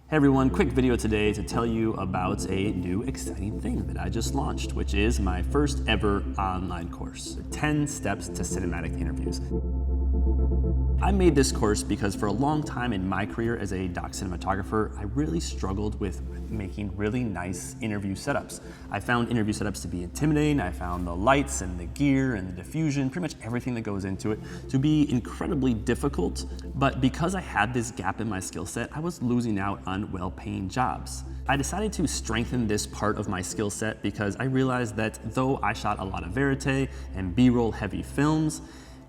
Hey everyone, quick video today to tell you about a new exciting thing that I just launched, which is my first ever online course, 10 Steps to Cinematic Interviews. I made this course because for a long time in my career as a doc cinematographer, I really struggled with making really nice interview setups. I found interview setups to be intimidating. I found the lights and the gear and the diffusion, pretty much everything that goes into it, to be incredibly difficult. But because I had this gap in my skill set, I was losing out on well-paying jobs. I decided to strengthen this part of my skill set because I realized that though I shot a lot of verite and B-roll heavy films,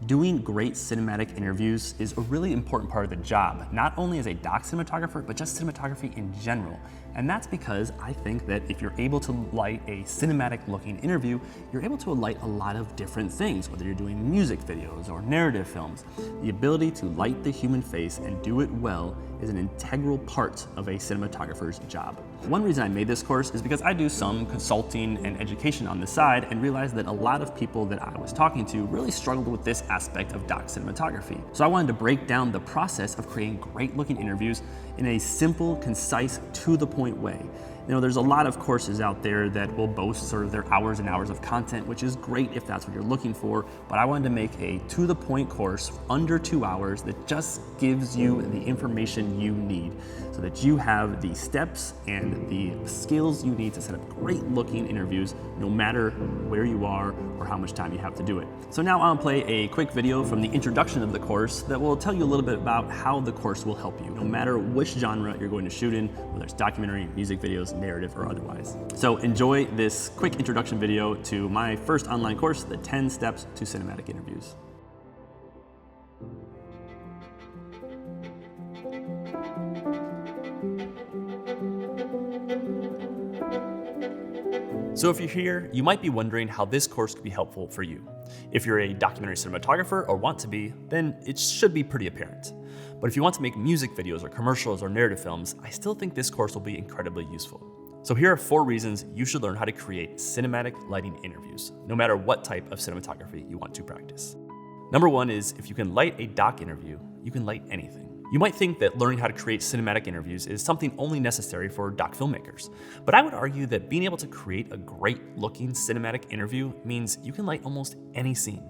doing great cinematic interviews is a really important part of the job, not only as a doc cinematographer, but just cinematography in general. And that's because I think that if you're able to light a cinematic looking interview, you're able to light a lot of different things, whether you're doing music videos or narrative films. The ability to light the human face and do it well is an integral part of a cinematographer's job. One reason I made this course is because I do some consulting and education on the side and realized that a lot of people that I was talking to really struggled with this aspect of doc cinematography. So I wanted to break down the process of creating great looking interviews in a simple, concise, to the point way. You know, there's a lot of courses out there that will boast sort of their hours and hours of content, which is great if that's what you're looking for, but I wanted to make a to-the-point course under 2 hours that just gives you the information you need so that you have the steps and the skills you need to set up great looking interviews no matter where you are or how much time you have to do it. So now I'll play a quick video from the introduction of the course that will tell you a little bit about how the course will help you, no matter which genre you're going to shoot in, whether it's documentary, music videos, narrative, or otherwise. So enjoy this quick introduction video to my first online course, the 10 Steps to Cinematic Interviews. So if you're here, you might be wondering how this course could be helpful for you. If you're a documentary cinematographer or want to be, then it should be pretty apparent. But if you want to make music videos or commercials or narrative films, I still think this course will be incredibly useful. So here are 4 reasons you should learn how to create cinematic lighting interviews, no matter what type of cinematography you want to practice. Number 1 is if you can light a doc interview, you can light anything. You might think that learning how to create cinematic interviews is something only necessary for doc filmmakers, but I would argue that being able to create a great looking cinematic interview means you can light almost any scene.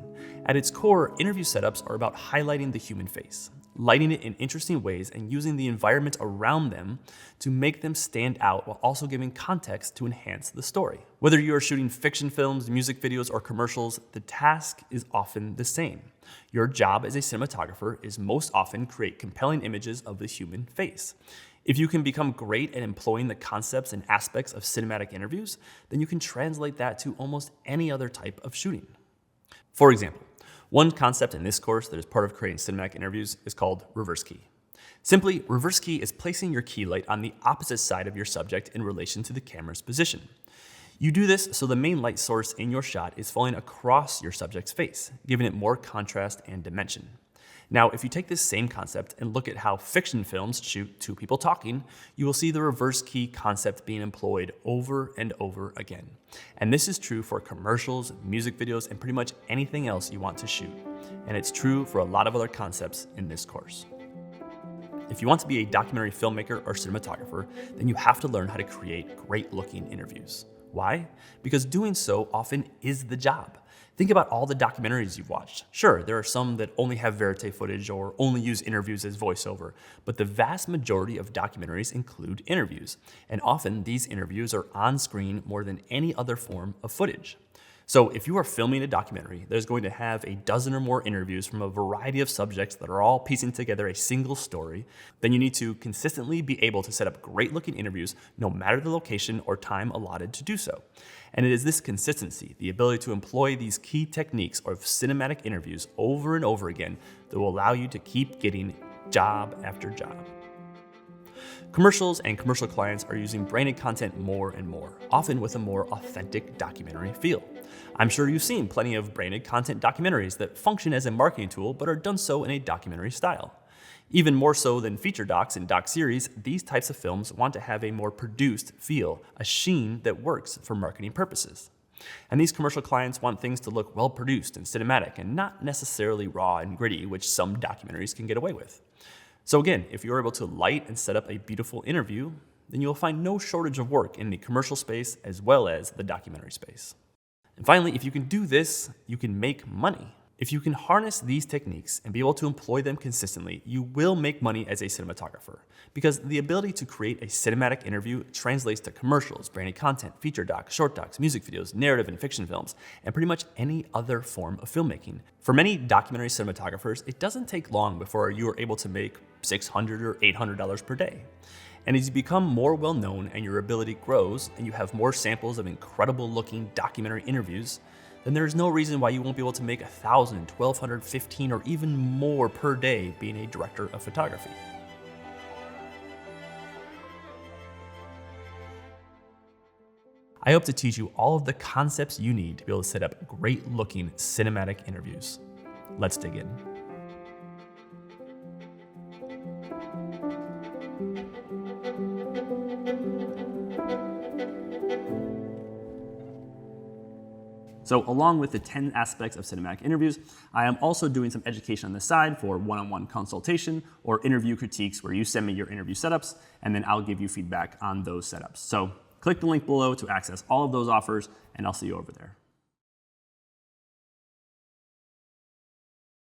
At its core, interview setups are about highlighting the human face, lighting it in interesting ways and using the environment around them to make them stand out while also giving context to enhance the story. Whether you are shooting fiction films, music videos, or commercials, the task is often the same. Your job as a cinematographer is most often create compelling images of the human face. If you can become great at employing the concepts and aspects of cinematic interviews, then you can translate that to almost any other type of shooting. For example, one concept in this course that is part of creating cinematic interviews is called reverse key. Simply, reverse key is placing your key light on the opposite side of your subject in relation to the camera's position. You do this so the main light source in your shot is falling across your subject's face, giving it more contrast and dimension. Now, if you take this same concept and look at how fiction films shoot 2 people talking, you will see the reverse key concept being employed over and over again. And this is true for commercials, music videos, and pretty much anything else you want to shoot. And it's true for a lot of other concepts in this course. If you want to be a documentary filmmaker or cinematographer, then you have to learn how to create great looking interviews. Why? Because doing so often is the job. Think about all the documentaries you've watched. Sure, there are some that only have verite footage or only use interviews as voiceover, but the vast majority of documentaries include interviews, and often these interviews are on screen more than any other form of footage. So if you are filming a documentary that is going to have a dozen or more interviews from a variety of subjects that are all piecing together a single story, then you need to consistently be able to set up great looking interviews no matter the location or time allotted to do so. And it is this consistency, the ability to employ these key techniques of cinematic interviews over and over again, that will allow you to keep getting job after job. Commercials and commercial clients are using branded content more and more, often with a more authentic documentary feel. I'm sure you've seen plenty of branded content documentaries that function as a marketing tool but are done so in a documentary style. Even more so than feature docs and doc series, these types of films want to have a more produced feel, a sheen that works for marketing purposes. And these commercial clients want things to look well produced and cinematic and not necessarily raw and gritty, which some documentaries can get away with. So again, if you're able to light and set up a beautiful interview, then you'll find no shortage of work in the commercial space as well as the documentary space. And finally, if you can do this, you can make money. If you can harness these techniques and be able to employ them consistently, you will make money as a cinematographer, because the ability to create a cinematic interview translates to commercials, branded content, feature docs, short docs, music videos, narrative and fiction films, and pretty much any other form of filmmaking. For many documentary cinematographers, it doesn't take long before you are able to make $600 or $800 per day. And as you become more well-known and your ability grows and you have more samples of incredible looking documentary interviews, then there is no reason why you won't be able to make $1,000, $1,200, $1,500, or even more per day being a director of photography. I hope to teach you all of the concepts you need to be able to set up great looking cinematic interviews. Let's dig in. So along with the 10 aspects of cinematic interviews, I am also doing some education on the side for one-on-one consultation or interview critiques where you send me your interview setups and then I'll give you feedback on those setups. So click the link below to access all of those offers and I'll see you over there.